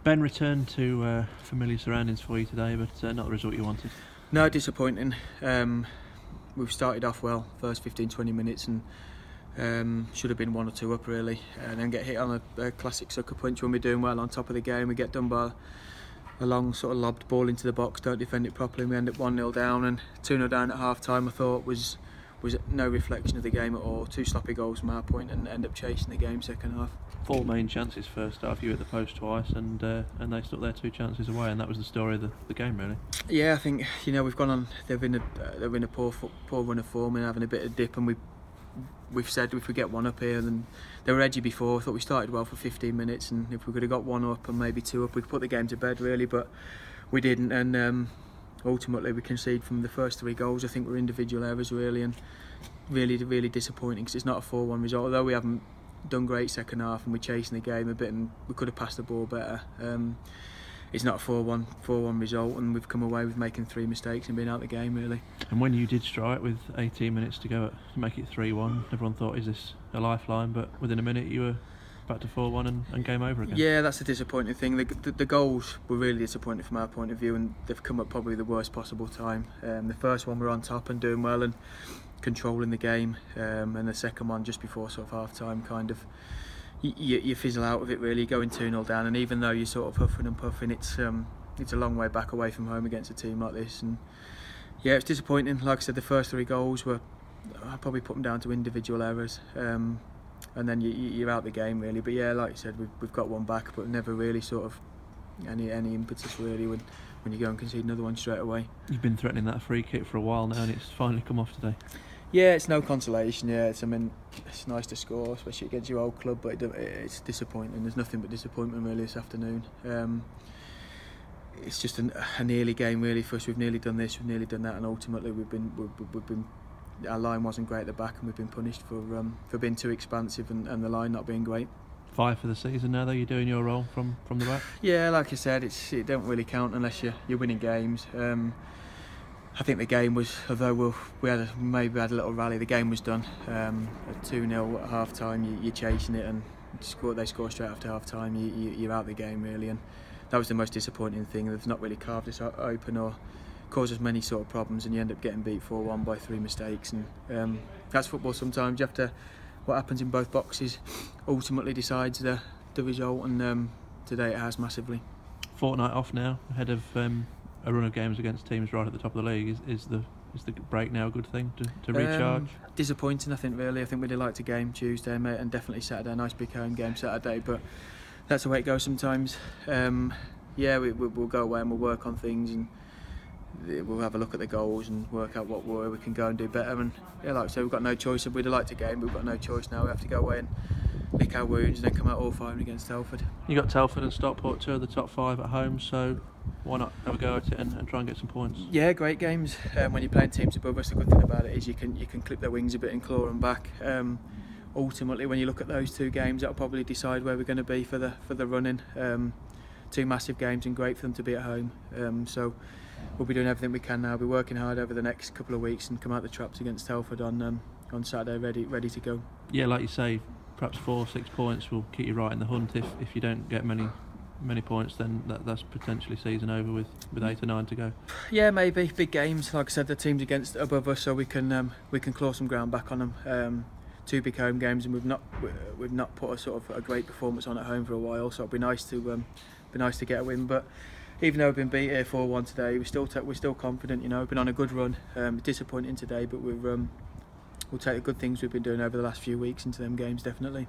Ben returned to familiar surroundings for you today, but not the result you wanted. No, disappointing. We've started off well, first 15-20 minutes, and should have been 1 or 2 up really, and then get hit on a classic sucker punch when we're doing well on top of the game. We get done by a long sort of lobbed ball into the box, don't defend it properly, and we end up 1-0 down and 2-0 down at half time. I thought was no reflection of the game at all. 2 sloppy goals from our point and end up chasing the game second half. 4 main chances first half, you at the post twice, and they stuck their 2 chances away, and that was the story of the game really. Yeah, I think we've gone on. They've been a poor run of form and having a bit of dip, and we've said if we get 1 up here, then they were edgy before. I thought we started well for 15 minutes, and if we could have got 1 up and maybe 2 up, we'd put the game to bed really, but we didn't, and ultimately we conceded from the first 3 goals. I think were individual errors really, and really disappointing because it's not a 4-1 result. Although we haven't done great second half and we're chasing the game a bit and we could have passed the ball better. It's not a 4-1 result, and we've come away with making 3 mistakes and being out of the game really. And when you did strike with 18 minutes to go to make it 3-1, everyone thought, is this a lifeline? But within a minute you were back to 4-1 and game over again. Yeah, that's the disappointing thing. The goals were really disappointing from our point of view, and they've come at probably the worst possible time. The first one we're on top and doing well and controlling the game, and the second one just before sort of half time, kind of you fizzle out of it really, going 2-0 down, and even though you're sort of huffing and puffing, it's a long way back away from home against a team like this, and yeah, it's disappointing. Like I said, the first 3 goals were, I'd probably put them down to individual errors, and then you're out the game really. But yeah, like you said, we've got 1 back, but never really sort of any impetus really when you go and concede another one straight away. You've been threatening that free kick for a while now, and it's finally come off today. Yeah, it's no consolation. Yeah, it's nice to score, especially against your old club, but it's disappointing. There's nothing but disappointment really this afternoon. It's just a nearly game really for us. We've nearly done this, we've nearly done that, and ultimately we've been our line wasn't great at the back, and we've been punished for being too expansive and the line not being great. 5 for the season now though, you're doing your role from the back? Yeah, like I said, it don't really count unless you're winning games. I think the game was, although we maybe had a little rally, the game was done. At 2-0 at half time, you're chasing it, and they score straight after half time, you're out the game really, and that was the most disappointing thing. They've not really carved us open or caused us many sort of problems, and you end up getting beat 4-1 by 3 mistakes, and that's football sometimes. You have to, what happens in both boxes ultimately decides the result, and today it has massively. Fortnight off now, ahead of a run of games against teams right at the top of the league. Is the break now a good thing to recharge? Disappointing, I think really. I think we'd have liked a game Tuesday, mate, and definitely Saturday, a nice big home game Saturday, but that's the way it goes sometimes. Yeah, we'll go away and we'll work on things, and we'll have a look at the goals and work out where we can go and do better. And yeah, like I said, we've got no choice. We'd have liked a game, but we've got no choice now. We have to go away and lick our wounds and then come out all firing against Telford. You got Telford and Stockport, 2 of the top 5 at home, so why not have a go at it and try and get some points? Yeah, great games. When you're playing teams above us, the good thing about it is you can clip their wings a bit and claw them back. Ultimately, when you look at those 2 games, that'll probably decide where we're going to be for the running. 2 massive games, and great for them to be at home. So we'll be doing everything we can now. We'll be working hard over the next couple of weeks and come out the traps against Telford on Saturday, ready to go. Yeah, like you say, perhaps 4-6 points will keep you right in the hunt. If you don't get many points, then that's potentially season over with 8 or 9 to go. Yeah, maybe big games. Like I said, the teams above us, so we can claw some ground back on them. 2 big home games, and we've not put a sort of a great performance on at home for a while. So it'd be nice to get a win. But even though we've been beat here 4-1 today, we're still confident. We've been on a good run. Disappointing today, but we'll take the good things we've been doing over the last few weeks into them games definitely.